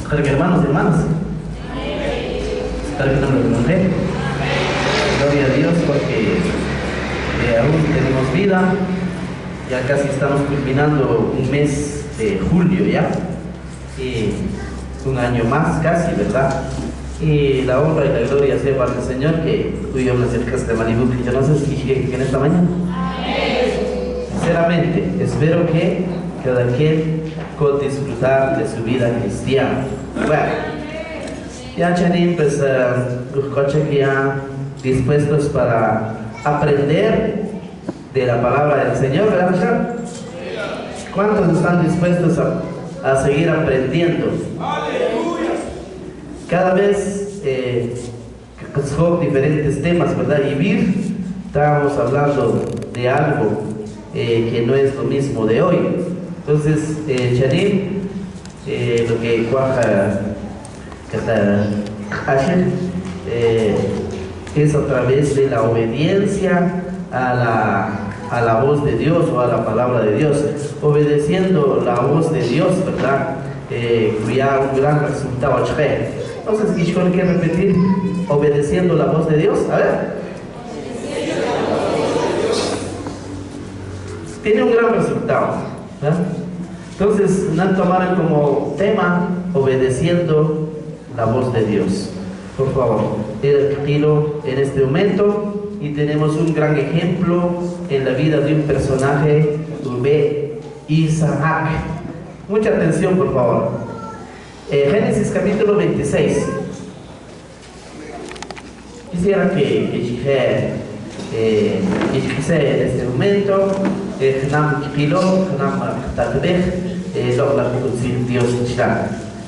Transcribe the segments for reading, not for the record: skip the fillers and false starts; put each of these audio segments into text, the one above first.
Espero que hermanos y hermanas. Espero que no me equivoqué. Gloria a Dios porque aún tenemos vida. Ya casi estamos culminando un mes de julio ya. Un año más casi, ¿verdad? Y la honra y la gloria sea para el Señor que tú y yo me acercaste de Malibú. Yo no sé si dije que en esta mañana. Sinceramente, espero que cada quien pueda disfrutar de su vida cristiana. Bueno, ya Chanin, pues, que ya dispuestos para aprender de la palabra del Señor, ¿verdad, Michelle? ¿Cuántos están dispuestos a seguir aprendiendo? Cada vez son diferentes temas, ¿verdad? Y Vir, estábamos hablando de algo que no es lo mismo de hoy. Entonces, Chanin, lo que cuaja es a través de la obediencia a la voz de Dios o a la palabra de Dios, obedeciendo la voz de Dios, ¿verdad? Cuya un gran resultado. Entonces, ¿qué hay que repetir? Obedeciendo la voz de Dios. A ver. Tiene un gran resultado, ¿verdad? Entonces, no tomaron como tema obedeciendo la voz de Dios. Por favor, el giro en este momento y tenemos un gran ejemplo en la vida de un personaje, Isaac. Mucha atención, por favor. Génesis capítulo 26. Quisiera que en este momento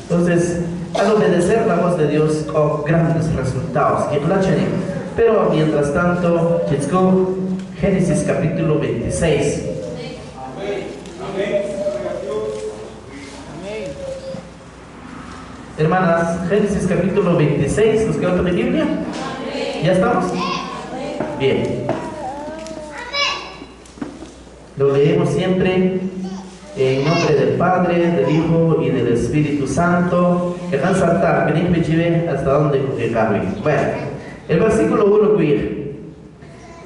entonces, al obedecer la voz de Dios, grandes resultados. Pero mientras tanto, Génesis capítulo 26. Hermanas, Génesis capítulo 26, ¿nos queda otra Biblia? ¿Ya estamos? Bien. Lo leemos siempre en nombre del Padre, del Hijo y del Espíritu Santo. Que van a saltar, hasta donde cabe. Bueno, el versículo 1 cuida.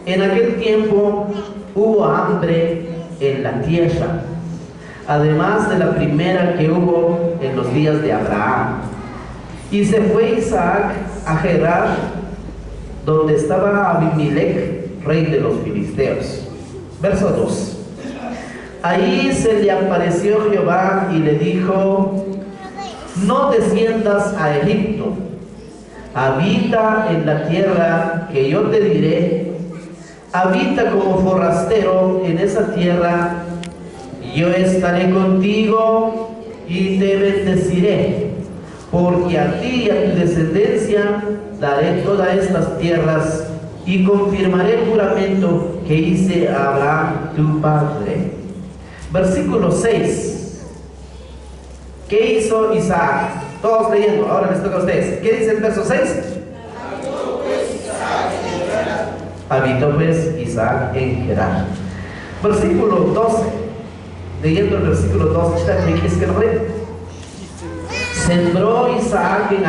En aquel tiempo hubo hambre en la tierra, además de la primera que hubo en los días de Abraham. Y se fue Isaac a Gerar, donde estaba Abimelech, rey de los filisteos. Verso 2. Ahí se le apareció Jehová y le dijo: no desciendas a Egipto, habita en la tierra que yo te diré, habita como forastero en esa tierra, yo estaré contigo y te bendeciré, porque a ti y a tu descendencia daré todas estas tierras y confirmaré el juramento que hice a Abraham tu padre. Versículo 6. ¿Qué hizo Isaac? Todos leyendo, ahora les toca a ustedes. ¿Qué dice el verso 6? Habitó pues Isaac en Gerar. Versículo 12. Leyendo el versículo 12, sembró Isaac en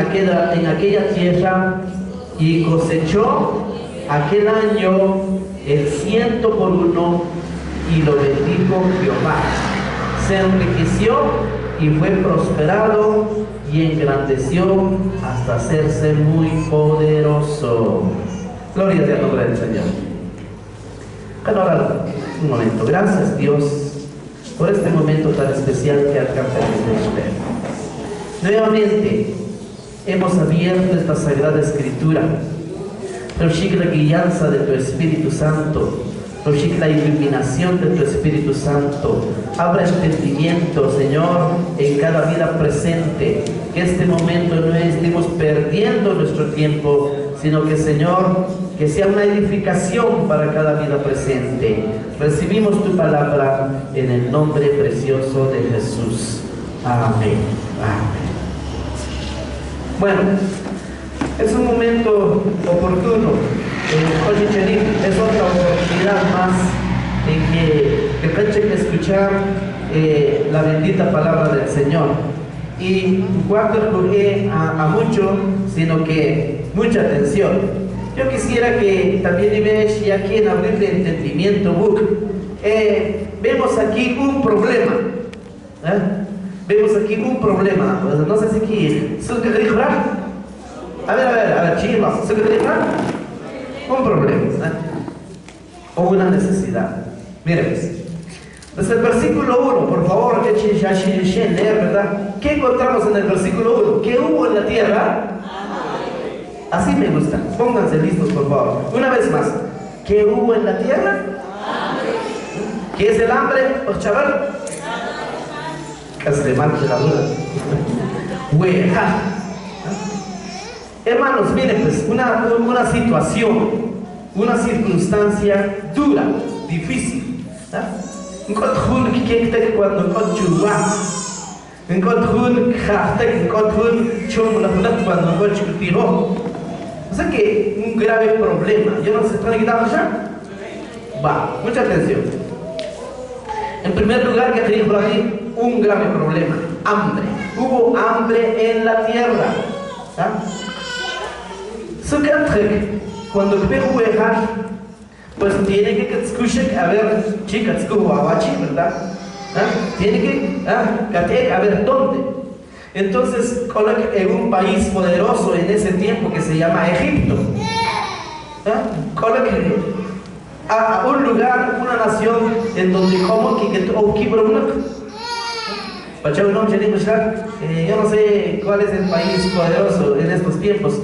aquella tierra y cosechó aquel año el 100 por 1 y lo bendijo Jehová. Se enriqueció y fue prosperado y engrandeció hasta hacerse muy poderoso. Gloria al nombre del Señor. Ahora, un momento. Gracias, Dios, por este momento tan especial que alcanza usted. Nuevamente hemos abierto esta sagrada escritura. Pero sigue la guianza de tu Espíritu Santo, pero sigue la iluminación de tu Espíritu Santo. Abra entendimiento, Señor, en cada vida presente, que este momento no estemos perdiendo nuestro tiempo, sino que, Señor, que sea una edificación para cada vida presente. Recibimos tu palabra en el nombre precioso de Jesús. Amén. Amén. Bueno, es un momento oportuno. Es otra oportunidad más en que tenemos que escuchar la bendita palabra del Señor. Y cuarto, a mucho, sino que mucha atención. Yo quisiera que también veáis, ya aquí en abrir de entendimiento, vemos aquí un problema. Vemos aquí un problema. No sé si aquí. A ver, chicos, un problema. O una necesidad. Miren, desde el versículo 1, por favor, leer, ¿verdad? ¿Qué encontramos en el versículo 1? ¿Qué hubo en la tierra? Así me gusta. Pónganse listos, por favor. Una vez más. ¿Qué hubo en la tierra? ¿Qué es el hambre? ¿Os chaval? Casi le marche la duda. Hermanos, miren, pues, una situación, una circunstancia dura, difícil. Cuando o sea que un grave problema. Yo no sé, ¿están quitando ya? Va, mucha atención. En primer lugar, que tenía por ahí un grave problema: hambre. Hubo hambre en la tierra. Cuando veo pues tiene que escuchar, a ver, chicas, ¿verdad? Tiene que a ver dónde. Entonces, en un país poderoso en ese tiempo que se llama Egipto, a un lugar, una nación en donde como que yo no sé cuál es el país poderoso en estos tiempos.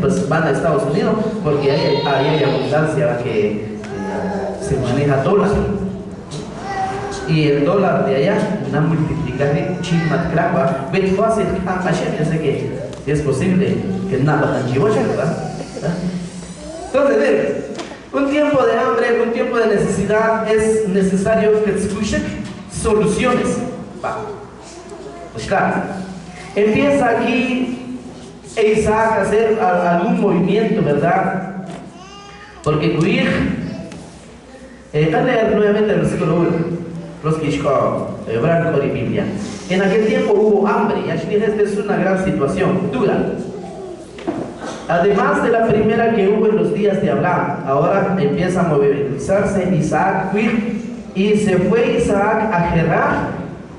Los van a Estados Unidos porque ahí hay abundancia que se maneja dólar. Y el dólar de allá, una multiplicación chismat clava, ve fácil, yo sé que si es posible que nada tan chivocha, ¿verdad? Entonces, un tiempo de hambre, un tiempo de necesidad, es necesario que escuchen soluciones. Pues claro, empieza aquí Isaac a hacer algún movimiento, ¿verdad? Porque Cuir, leer nuevamente el versículo 1. En aquel tiempo hubo hambre, y esta es una gran situación, dura. Además de la primera que hubo en los días de Abraham, ahora empieza a movilizarse Isaac, y se fue Isaac a Gerar,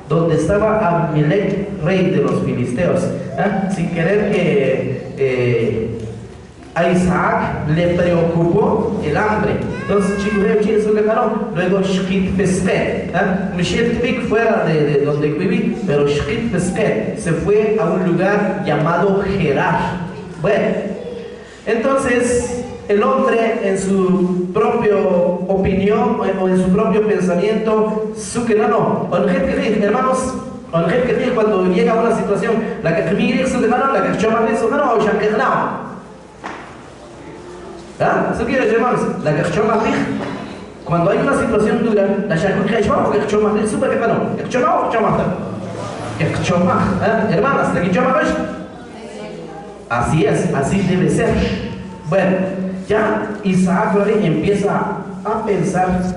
donde estaba Abimelech, rey de los filisteos. Sin querer que a Isaac le preocupó el hambre. Entonces, luego Shkit Pesquet, Mishel fuera de donde viví, pero Shkit Pesquet se fue a un lugar llamado Gerar. Bueno, entonces el hombre, en su propia opinión o en su propio pensamiento, hermanos, cuando llega a una situación, la que ¿eso quiere decir, hermanos? La que cuando hay una situación dura, la hermanas, así es, así debe ser. Bueno, ya Isaac empieza a pensar,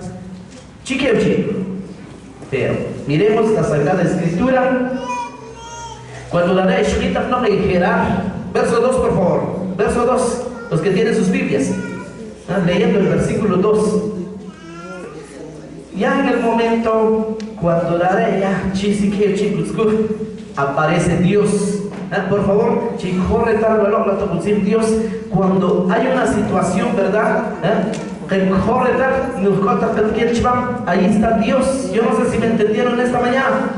pero miremos la Sagrada Escritura. Cuando la ley escrita no me dijera, verso 2, por favor, verso 2. Los que tienen sus Biblias, leyendo el versículo 2. Ya en el momento cuando la ley aparece Dios. Por favor, Dios, cuando hay una situación, ¿verdad? Ahí está Dios. Yo no sé si me entendieron esta mañana.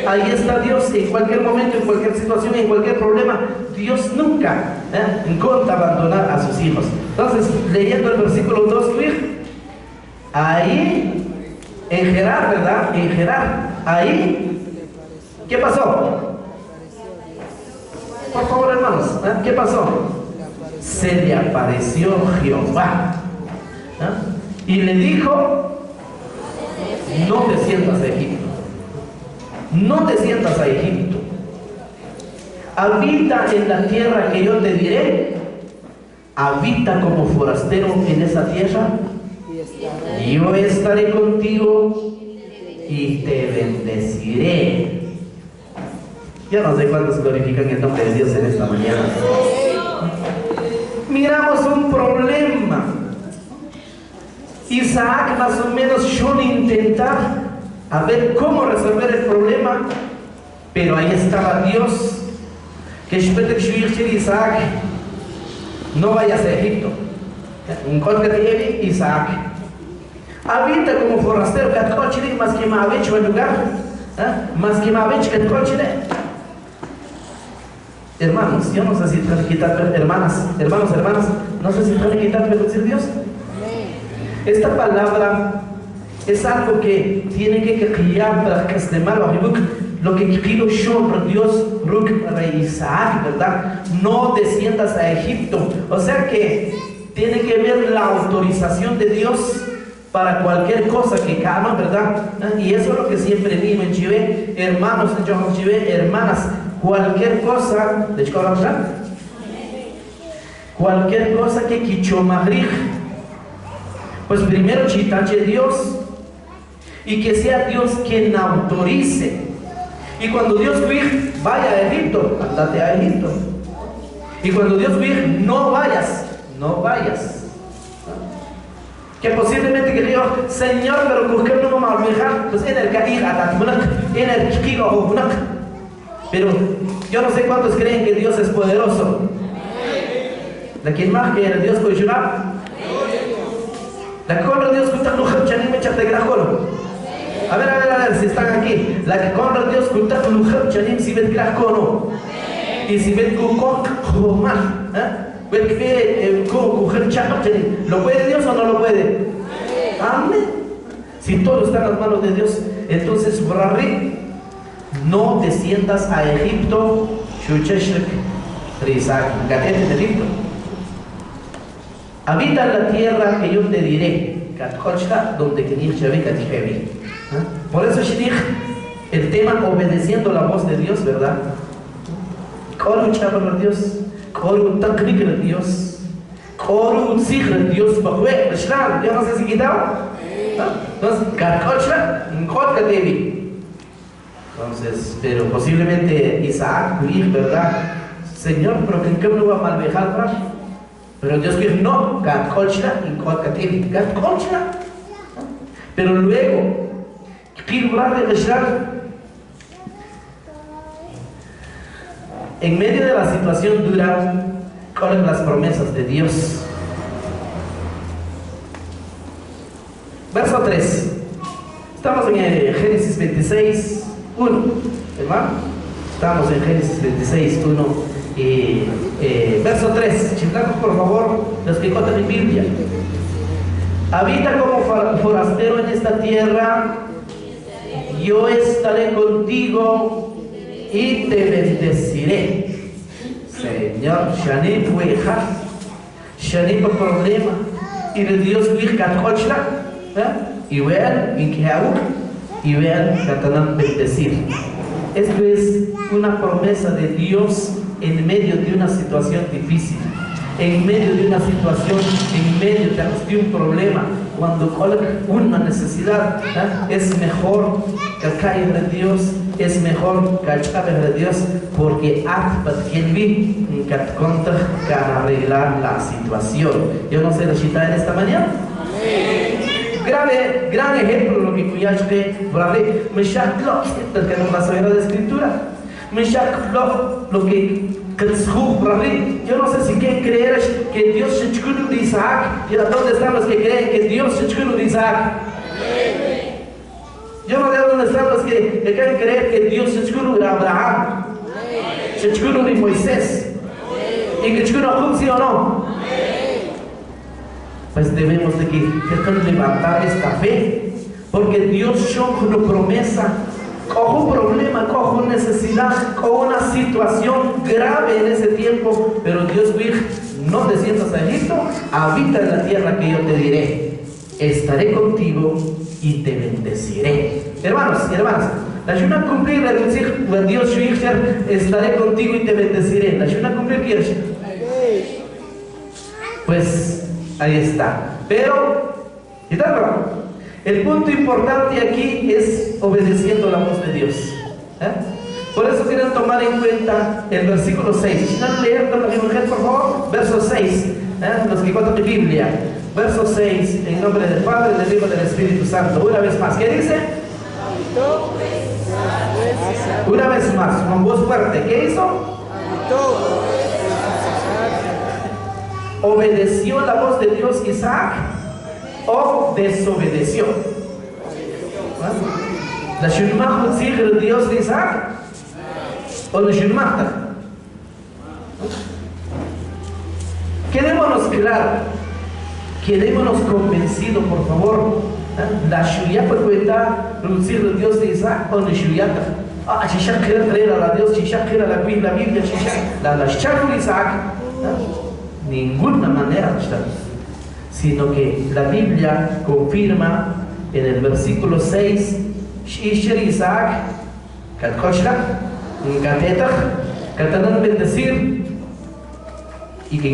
Ahí está Dios en cualquier momento, en cualquier situación, en cualquier problema. Dios nunca encontra abandonar a sus hijos. Entonces, leyendo el versículo 2, ahí, en Gerar, ¿verdad? En Gerar, ahí, ¿qué pasó? Por favor, hermanos, ¿qué pasó? Se le apareció Jehová y le dijo: no te sientas a Egipto. No te sientas a Egipto. Habita en la tierra que yo te diré. Habita como forastero en esa tierra. Yo estaré contigo y te bendeciré. Yo no sé cuántos glorifican el nombre de Dios en esta mañana. Miramos un problema. Isaac más o menos suele intentar a ver cómo resolver el problema, pero ahí estaba Dios, que espera que Isaac no vayas a Egipto. Un corte de Isaac habita como forastero, más que me ha hecho el lugar, más que me ha hecho el coche. Hermanos, yo no sé si pueden quitar, hermanas, no sé si pueden quitar bendecir Dios. Esta palabra es algo que tiene que criar para que esté mal, lo que quiero yo por Dios, rey Isaac, ¿verdad? No desciendas a Egipto. O sea que tiene que ver la autorización de Dios para cualquier cosa que cano, ¿verdad? Y eso es lo que siempre digo en Chile, hermanos, en Chile, hermanas, cualquier cosa, cualquier cosa que quichomagrij, pues primero chitache Dios y que sea Dios quien autorice. Y cuando Dios dice vaya a Egipto, andate a Egipto. Y cuando Dios dice no vayas, no vayas. Que posiblemente que diga, Señor, pero ¿por qué no me voy a dejar? Pues en el caír en el chiquigo, pero yo no sé cuántos creen que Dios es poderoso. ¿De quién más que el Dios coyunab? La conra Dios cuenta no chanim me chate grajolo. A ver, si están aquí. La que conra Dios cuenta no chanim si vet grajolo. Y si vet cuco joman, vet que coger chanim. ¿Lo puede Dios o no lo puede? Amén. Si todo está en las manos de Dios, entonces Brarri, no desciendas a Egipto, Shucheshek, Isaac, Gatete de Egipto. Habita en la tierra que yo te diré, donde por eso el tema obedeciendo la voz de Dios, ¿verdad? Koru chabar Dios, Koru takrik de Dios, Koru tzig de Dios, yo no sé si quitaba. Entonces, pero posiblemente Isaac, ¿verdad? Señor, pero que no va a malvejar. Pero Dios dijo, no, pero luego, en medio de la situación dura, con las promesas de Dios. Verso 3. Estamos en Génesis 26, 1. ¿Hermano? Estamos en Génesis 26, 1. Verso 3, chicos, por favor, los que contan mi Biblia. Habita como forastero en esta tierra, yo estaré contigo y te bendeciré. Señor, Shani Pueja, Shani por problema, y de Dios Virkat Hochla, y vean, y vean, Catalán bendecir. Esto es una promesa de Dios en medio de una situación difícil, en medio de una situación, en medio de un problema, cuando hay una necesidad, es mejor que caer de Dios, es mejor que caer de Dios, porque que arreglar la situación. Yo no sé la cita en esta mañana. Gran ejemplo lo que me que no la Sagrada Escritura. Lo que yo no sé si quieren creer que Dios se chculo de Isaac. ¿Y dónde están los que creen que Dios se chculo de Isaac? Yo no sé dónde están los que quieren creer que Dios se chculo de Abraham, se chculo de Moisés, y que chculo a sí o no. Pues debemos de que levantar esta fe, porque Dios show una promesa. Cojo un problema, cojo una necesidad, cojo una situación grave en ese tiempo, pero Dios dijo, no desciendas a Egipto, habita en la tierra que yo te diré, estaré contigo y te bendeciré. Hermanos y hermanas, la ayuna cumplir, Dios estaré contigo y te bendeciré. La ayuna cumplir, ¿quieres? Pues ahí está. Pero, ¿y tal? El punto importante aquí es obedeciendo la voz de Dios. Por eso quieren tomar en cuenta el versículo 6. Si no leer con la mujer, por favor, verso 6. Los que cuentan de Biblia. Verso 6, en nombre del Padre, del Hijo y del Espíritu Santo. Una vez más, ¿qué dice? Una vez más, con voz fuerte. ¿Qué hizo? ¿Obedeció la voz de Dios Isaac o desobedeció? ¿La shulmah de Dios de Isaac o la shulmah? Quedémonos claro, quedémonos convencidos, por favor. La shulmah puede cuenta producir de Dios de Isaac o la shulmah. Shishak quiere traer a la Dios, Shishak quiere la Biblia, Shishak la shulmah de Isaac. Ninguna manera, sino que la Biblia confirma en el versículo 6, Isaac, Katanan bendecir y que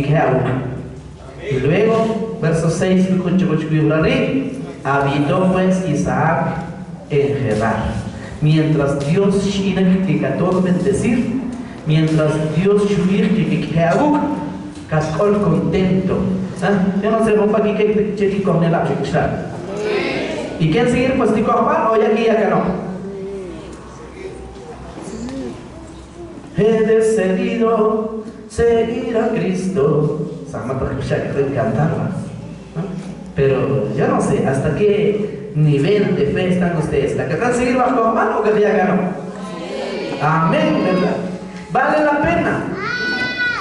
y luego, verso 6, habitó pues Isaac en Gerar. Mientras Dios que bendecir, mientras Dios que Cascol contento. Yo no sé, rompa aquí que chequi con el acho. ¿Y quién seguir? Pues Tico Juan o ya aquí ya que no. He decidido seguir a Cristo. Samata que cantarla. Pero yo no sé hasta qué nivel de fe están ustedes. ¿La que están seguir bajo Juan o que ya ganó? Amén, ¿verdad? Vale la pena.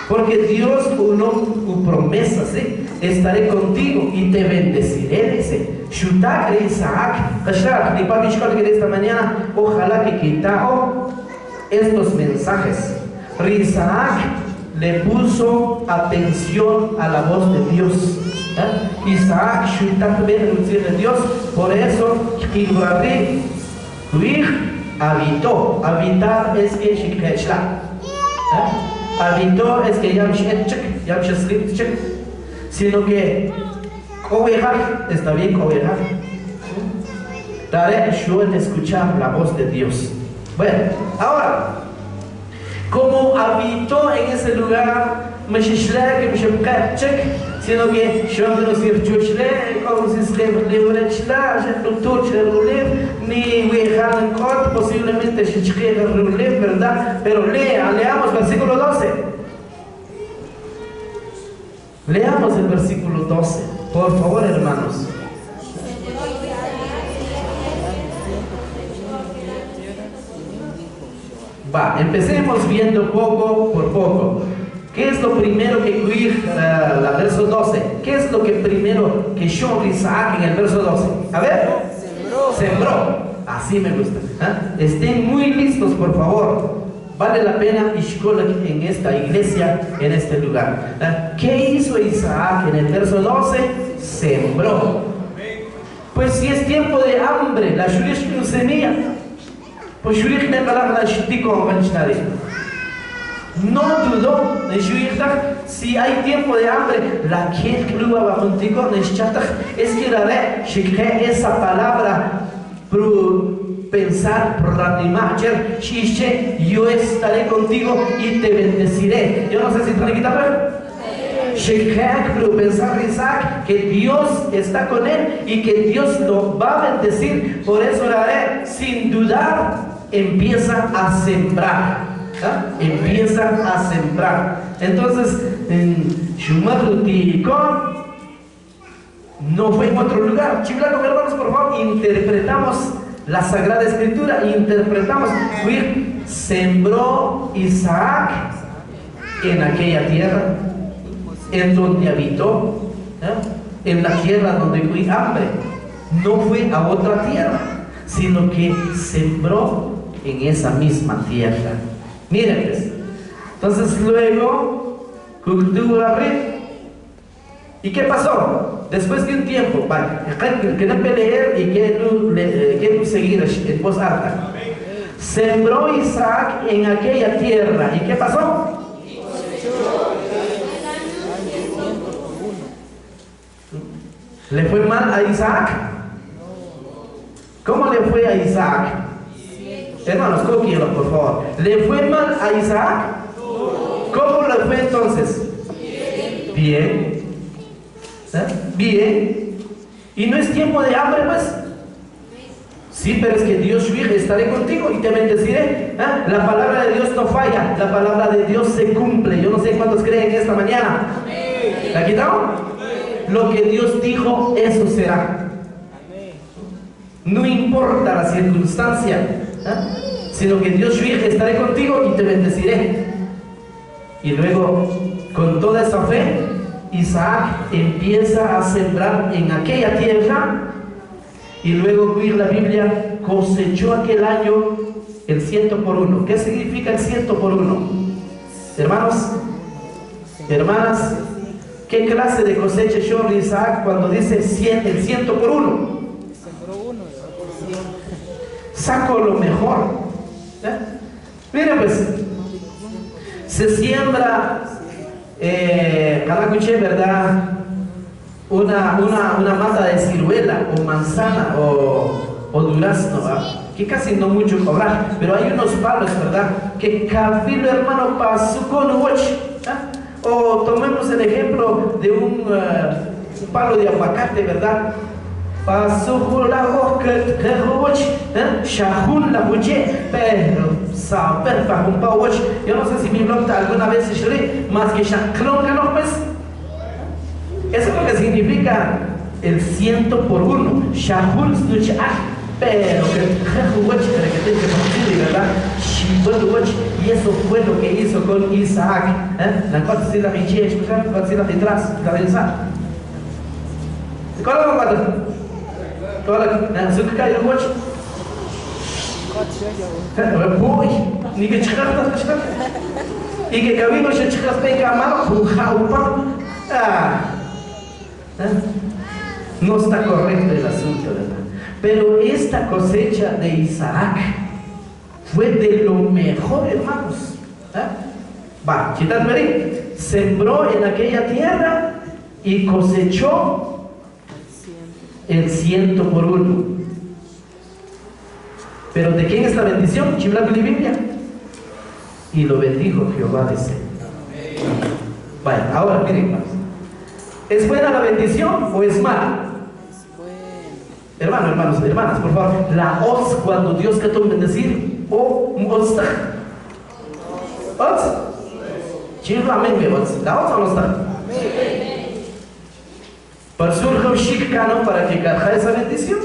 Porque Dios una promesa, ¿sí? Estaré contigo y te bendeciré, dice. Shutak de Isaac, Kashrak, ni papi que de esta mañana, ojalá que quitao estos mensajes. Isaac le puso atención a la voz de Dios. Isaac, Shutak de Dios, por eso, Kibrari, habitó. Habitar es que Shikechla. Habitó es que ya sino que cobijar, está bien cobijar. Daré yo en escuchar la voz de Dios. Bueno, ahora, como habitó en ese lugar, sino que yo no decir como si se ni posiblemente se ¿verdad? Pero leamos versículo 12. Leamos el versículo 12, por favor, hermanos. Empecemos viendo poco por poco. ¿Qué es lo primero que cuir la verso 12? ¿Qué es lo que primero que yo Isaac en el verso 12? A ver, sembró. Así me gusta. Estén muy listos, por favor. Vale la pena en esta iglesia, en este lugar. ¿Qué hizo Isaac en el verso 12? Sembró. Pues si es tiempo de hambre, la shurish no semilla. Pues shurish me la shitiko no dudó de si hay tiempo de hambre, la que va contigo es que daré esa palabra pensar, yo estaré contigo y te bendeciré. Yo no sé si te quitar pensar Isaac que Dios está con él y que Dios lo va a bendecir. Por eso haré sin dudar, empieza a sembrar. Empieza a sembrar. Entonces en Shumatruticón no fue en otro lugar. Chiflacos, hermanos, por favor, interpretamos la Sagrada Escritura, interpretamos. Sembró Isaac en aquella tierra en donde habitó, en la tierra donde fue hambre. No fue a otra tierra, sino que sembró en esa misma tierra. Miren pues. Entonces luego ¿y qué pasó? Después de un tiempo, que no leer y quiero seguir en voz alta. Sembró Isaac en aquella tierra. ¿Y qué pasó? ¿Le fue mal a Isaac? ¿Cómo le fue a Isaac? Hermanos, cóquielos, por favor. ¿Le fue mal a Isaac? ¿Cómo le fue entonces? Bien. Bien. ¿Y no es tiempo de hambre, pues? Sí, pero es que Dios dice, estaré contigo y te bendeciré. La palabra de Dios no falla, la palabra de Dios se cumple. Yo no sé cuántos creen esta mañana. ¿La quitaron? Lo que Dios dijo, eso será. No importa la circunstancia, sino que Dios dice, estaré contigo y te bendeciré. Y luego, con toda esa fe, Isaac empieza a sembrar en aquella tierra. Y luego la Biblia cosechó aquel año el 100 por 1. ¿Qué significa el 100 por 1? Hermanos, hermanas, ¿qué clase de cosecha echó Isaac cuando dice el 100 por 1? Saco lo mejor. Mira pues, se siembra, calacuché, ¿verdad? Una mata de ciruela o manzana o durazno, ¿verdad? Que casi no mucho cobrar, pero hay unos palos, ¿verdad? Que cafilo, hermano, pasó con o tomemos el ejemplo de un palo de aguacate, ¿verdad? Pasó la boca, shahun la buche, pero saber para un pao. Yo no sé si mi blog alguna vez se chile, más que shaclón, ¿no? Pues eso es lo que significa el 100 por 1. Shahul snuchah, pero que ¿verdad? Y eso fue lo que hizo con Isaac. La cuarta sí la miché, escuchar, cuarta sí la detrás, la densa. ¿Cuál es la cuarta? ¿Cuál es la suca y el watch? Uy, ni que chicas, y que camino se chicas pega malo, no está correcto el asunto, ¿verdad? Pero esta cosecha de Isaac fue de lo mejor, hermanos. Va, Chitat Merí sembró en aquella tierra y cosechó el 100 por 1. Pero ¿de quién es la bendición? Chiblac de Biblia. Y lo bendijo Jehová, dice. Vaya, ahora miren, hermanos. ¿Es buena la bendición o es mala? Hermanos, hermanos, hermanas, por favor. La os, cuando Dios quiere bendecir, o os. ¿Os? Chibla, amén, la os o no está. Por surge un shikano para que carga esa bendición.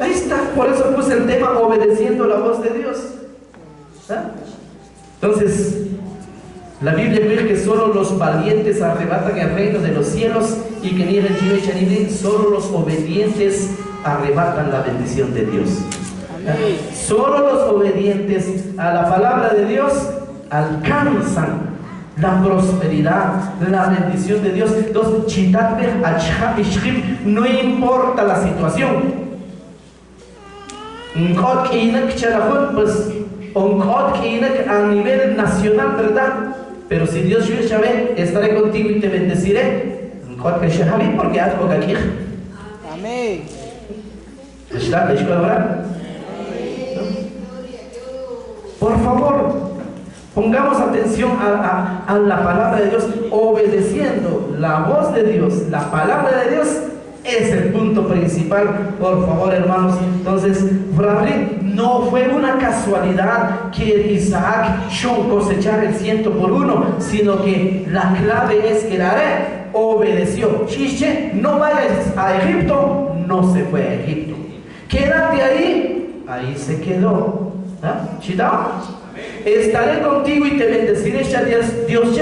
Ahí está, por eso puse el tema obedeciendo la voz de Dios. Entonces, la Biblia dice que solo los valientes arrebatan el reino de los cielos y que ni el solo los obedientes arrebatan la bendición de Dios. Solo los obedientes a la palabra de Dios alcanzan la prosperidad, la bendición de Dios. Entonces, no importa la situación. Pues a nivel nacional, ¿verdad? Pero si Dios dice, estaré contigo y te bendeciré, porque algo que aquí. Amén. Por favor, pongamos atención a la palabra de Dios, obedeciendo la voz de Dios, la palabra de Dios. Es el punto principal, por favor, hermanos. Entonces, no fue una casualidad que Isaac cosechara el 100 por 1, sino que la clave es que Laré obedeció. Chiche, no vayas a Egipto, no se fue a Egipto. Quédate ahí, ahí se quedó. Estaré contigo y te bendeciré. Dios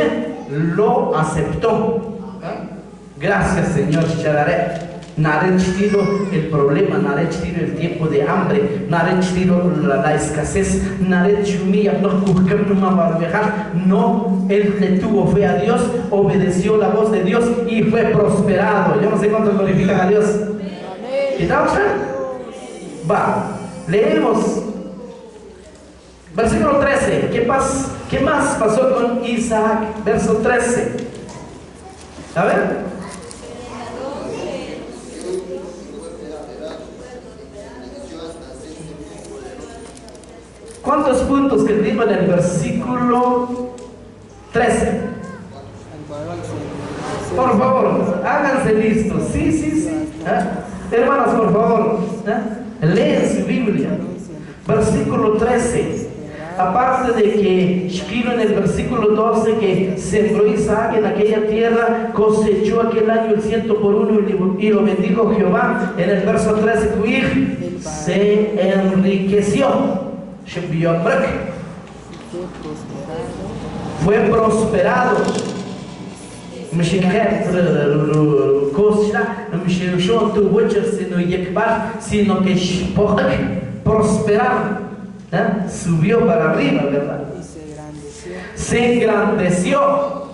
lo aceptó. Gracias, Señor. Naré chitido el problema, naré chitido el tiempo de hambre, naré chitido la escasez, naré chumilla, no, él le tuvo fe a Dios, obedeció la voz de Dios y fue prosperado. Yo no sé cuántos glorifican a Dios. ¿Quitamos? Va, leemos versículo 13. ¿Qué más pasó con Isaac? Verso 13. A ver. ¿Cuántos puntos que digo en el versículo 13? Por favor, háganse listos. Sí. Hermanos, por favor, leen su Biblia. Versículo 13. Aparte de que escribe en el versículo 12 que sembró Isaac en aquella tierra, cosechó aquel año el 100 por 1 y lo bendijo Jehová. En el verso 13 se enriqueció, fue prosperado, sino que prosperado. Subió para arriba, ¿verdad? Se engrandeció. O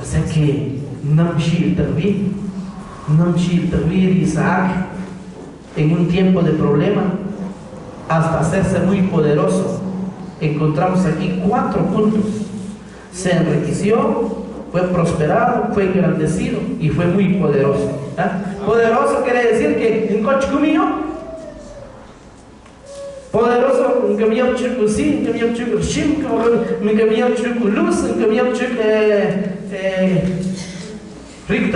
sea que Namshir Tawir Isaac en un tiempo de problema hasta hacerse muy poderoso. Encontramos aquí 4 puntos. Se enriqueció, fue prosperado, fue engrandecido y fue muy poderoso. Poderoso quiere decir que en Cochcumillo poderoso, un camión chico sí, un camión chico shim, un camión chico luz, un camión chico él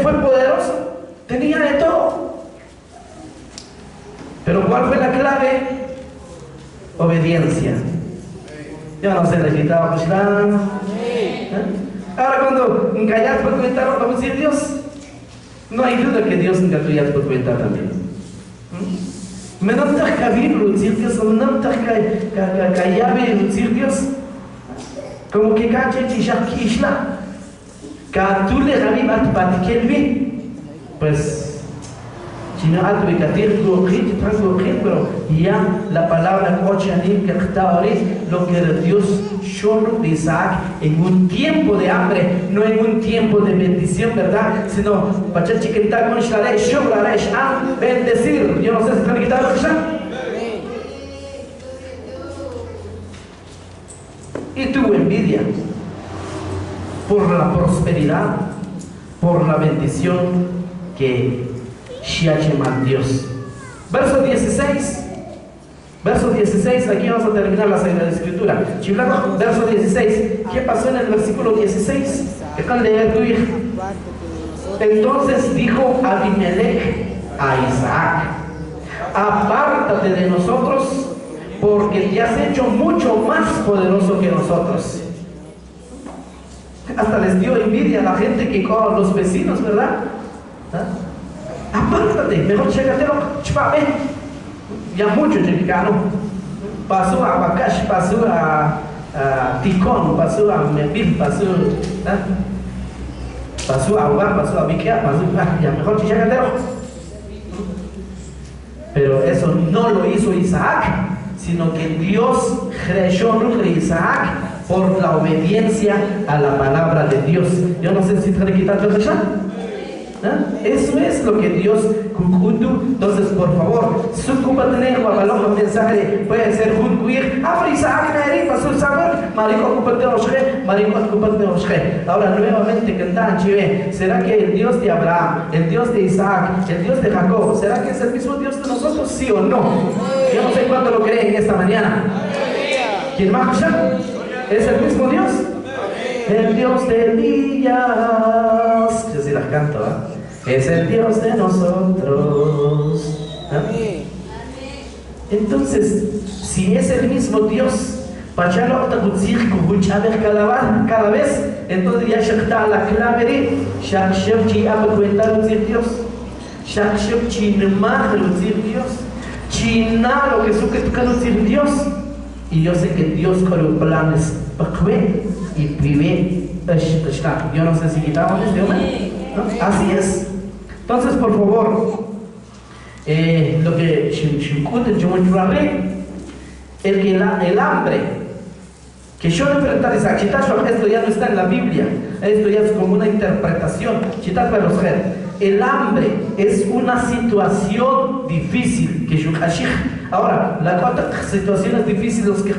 fue poderoso, tenía de todo. Pero ¿cuál fue la clave? Obediencia. Yo no sé, le quitaba Ahora cuando callas por comentar, vamos a decir Dios. No hay duda que Dios nunca callas por comentar también. Menam tak kabir lucir Dios, menam tak kayabe lucir Dios. Como que cache chishak ishla. Katule rabim at kelvi. Pues si no at bekatir gokhit, pero ya la palabra kochanim que está lo que Dios shonu de Isaac en un tiempo de hambre, no en un tiempo de bendición, ¿verdad? Sino para chiquita con shalesh, shobraresh, bendecir. Yo no sé si están quitando y tuvo envidia por la prosperidad, por la bendición que Shiacheman Dios. Verso 16, aquí vamos a terminar la Sagrada Escritura. Chiblano, verso 16. ¿Qué pasó en el versículo 16? Déjame leer tu hija. Entonces dijo Abimelech a Isaac: apártate de nosotros, porque te has hecho mucho más poderoso que nosotros. Hasta les dio envidia a la gente que con los vecinos, ¿verdad? Apártate, mejor chégatelo, chpape. Ya mucho mexicano. Pasó a Abacash, pasó a Ticón, pasó a Mepil, pasó a Ugar, pasó a Viquea, ya mejor chégatelo. Pero eso no lo hizo Isaac, sino que Dios creyó en Isaac por la obediencia a la palabra de Dios. Yo no sé si te han quitado el eso es lo que Dios cucutu. Entonces, por favor, su culpa tener un mensaje puede ser juncuir. Isaac pasó saber, marico ocupate oshe, marico ocupate oshe. Ahora nuevamente cantan chive. ¿Será que el Dios de Abraham, el Dios de Isaac, el Dios de Jacob, será que es el mismo Dios de nosotros, sí o no? Yo no sé cuánto lo creen esta mañana. ¿Quién más? ¿Es el mismo Dios? El Dios de Elías, yo sí las canto, es el Dios de nosotros. Entonces, si es el mismo Dios, cada vez, entonces ya está la clave de Dios. China lo que su que Dios. Y yo sé que Dios con planes y vive. Yo no sé si quitamos este hombre, ¿no? Así es. Entonces, por favor, lo que el hambre que yo enfrentar esa esto ya no está en la Biblia, esto ya es como una interpretación. El hambre es una situación difícil que yo ahora la situaciones difíciles que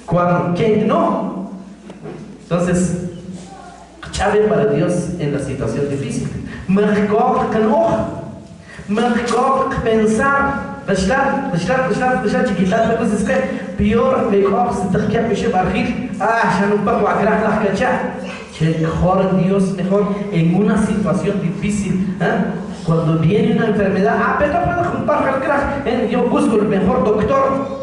cuando que no, entonces chave para Dios en la situación difícil. mejor pensar, chiquitar, entonces que peor, mejor, se te queda peche barril, ya no puedo agarrar la cacha. Mejor Dios, mejor en una situación difícil, cuando viene una enfermedad, pero puedo juntar el crack, yo busco el mejor doctor.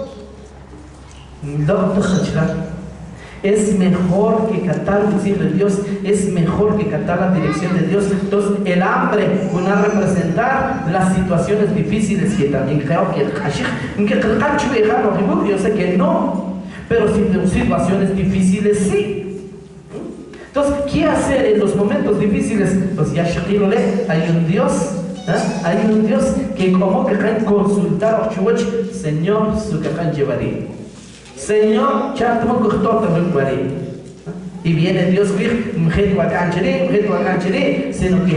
Es mejor que cantar un decir de Dios, es mejor que cantar la dirección de Dios. Entonces el hambre van a representar las situaciones difíciles que también creo que yo sé que no, pero situaciones difíciles sí. Entonces, ¿qué hacer en los momentos difíciles? Pues ya hay un Dios, hay un Dios que como que can consultar a Señor, su que can llevaría. Señor, ya tengo que todo y viene Dios, sino que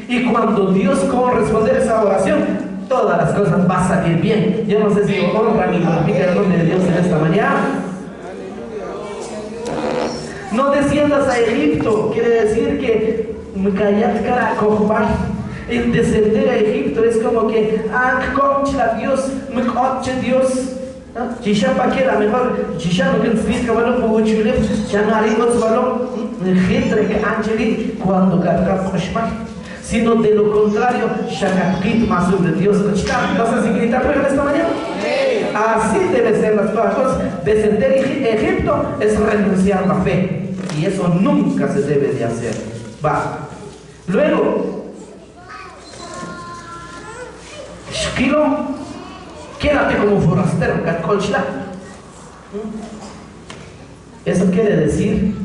y cuando Dios como responder esa oración, todas las cosas van a salir bien. Yo no sé si honran y glorifican el nombre de Dios en esta mañana. No desciendas a Egipto, quiere decir que el descender a Egipto es como que Dios, Dios. Chisha pa que la mejor chisha no que explica bueno por chule ya no haré con solo gente que angeli cuando carga koshma sino de lo contrario shakakit más sobre Dios ¿vas a seguir gritando esta mañana? Así deben ser las cosas. Descender a Egipto es renunciar a la fe y eso nunca se debe de hacer. Va luego Shkilo, quédate como forastero, eso quiere decir,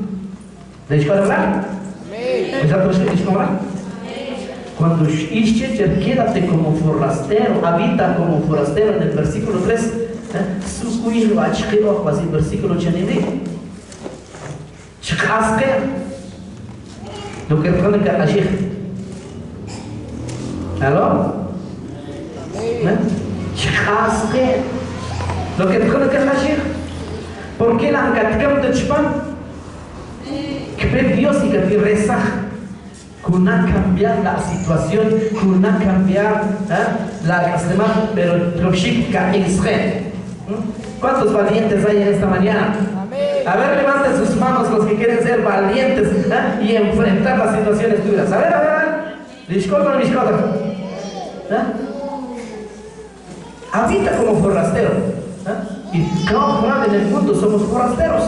¿de qué hablar? Cuando quédate como forastero, habita como forastero en el versículo 3, versículo 89. Lo que pone que allí. ¿Aló? Lo que dijo que es ¿por qué la engaticam de Chpan? Que ve Dios y que te reza con cambiar la situación, con cambiar la casema, pero lo chica Israel. ¿Cuántos valientes hay en esta mañana? A ver, levanten sus manos los que quieren ser valientes y enfrentar las situaciones duras. A ver. Disculpa. Habita como forastero. Y en el mundo somos forasteros.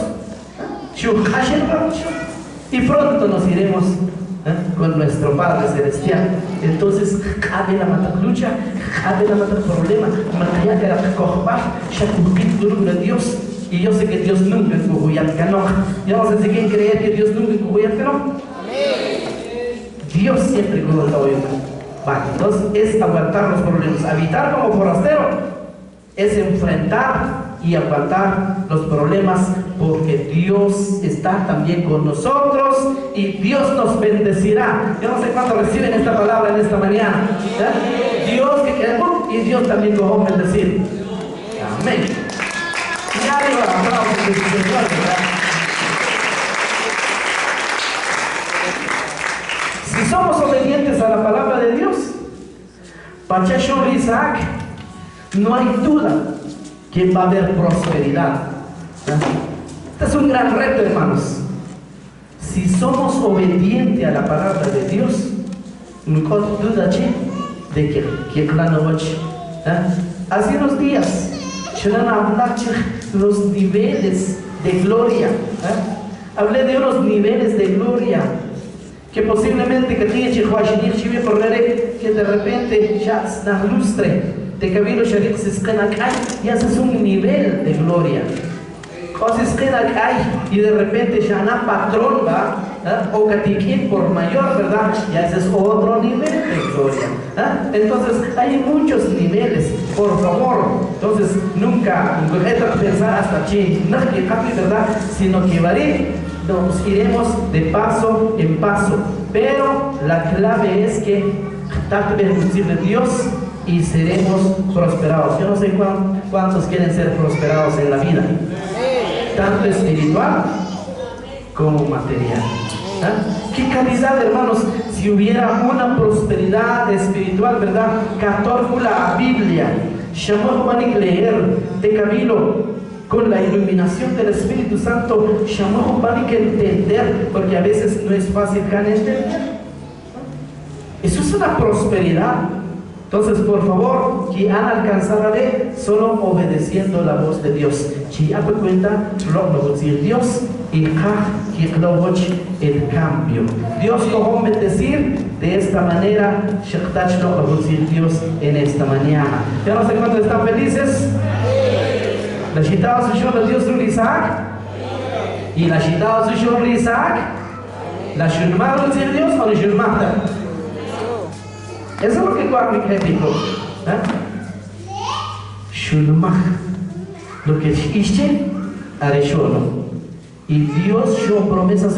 Y pronto nos iremos con nuestro Padre Celestial. Entonces, cabe la mataclucha, cabe la problema, mataya que la cojobar, de Dios. Y yo sé que Dios nunca es cujuyat que no. Yo no sé si quieren creer que Dios nunca es cujuyat que no. Dios siempre con el hoy. Entonces es aguantar los problemas. Habitar como forastero es enfrentar y aguantar los problemas porque Dios está también con nosotros y Dios nos bendecirá. Yo no sé cuántos reciben esta palabra en esta mañana. Dios que quiere y Dios también nos va a bendecir. Amén. Y arriba, aplausos de su Señor, ¿verdad? Si somos obedientes a la palabra de Dios, Pachashon Isaac, no hay duda que va a haber prosperidad. Este es un gran reto, hermanos. Si somos obedientes a la palabra de Dios, no hay duda de que hace unos días los niveles de gloria. Hablé de unos niveles de gloria que posiblemente que de repente ya se lustre de cabello sharik se esquena acá y haces un nivel de gloria. O se esquena acá y de repente ya na patrón va o catiquín por mayor, ¿verdad? Ya ese es otro nivel de gloria. Entonces hay muchos niveles, por favor. Entonces nunca pensar hasta aquí, no que cambie, ¿verdad? Sino que nos iremos de paso en paso. Pero la clave es que de Dios y seremos prosperados. Yo no sé cuántos quieren ser prosperados en la vida, tanto espiritual como material. Qué calidad, hermanos, si hubiera una prosperidad espiritual, ¿verdad? Catófula Biblia, llamó Juan leer de Camilo con la iluminación del Espíritu Santo, llamó Juan que entender, porque a veces no es fácil entender. Eso es una prosperidad. Entonces, por favor, que han alcanzado a ver solo obedeciendo la voz de Dios. Si ya cuenta, lo decir Dios y el cambio. Dios lo va a decir de esta manera, lo va a decir Dios en esta mañana. Ya no sé cuántos están felices. La chita su shon Dios de Isaac y la chita su shon de Isaac. La shulma lo decir Dios o la shulma. Eso es lo que Juan me dijo. Shulmach, lo que hice, haré yo. Y Dios yo promesas,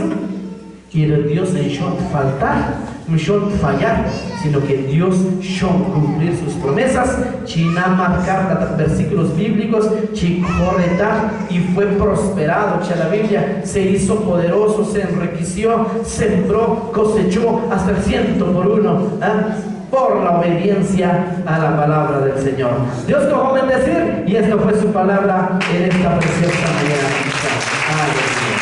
y el Dios en yo faltar, no yo fallar, sino que Dios yo cumplir sus promesas, china marcar versículos bíblicos, chi corretar y fue prosperado, la Biblia se hizo poderoso, se enriqueció, sembró, cosechó hasta el 100 por 1. Por la obediencia a la palabra del Señor. Dios lo va a bendecir y esta fue su palabra en esta preciosa mañana. Aleluya.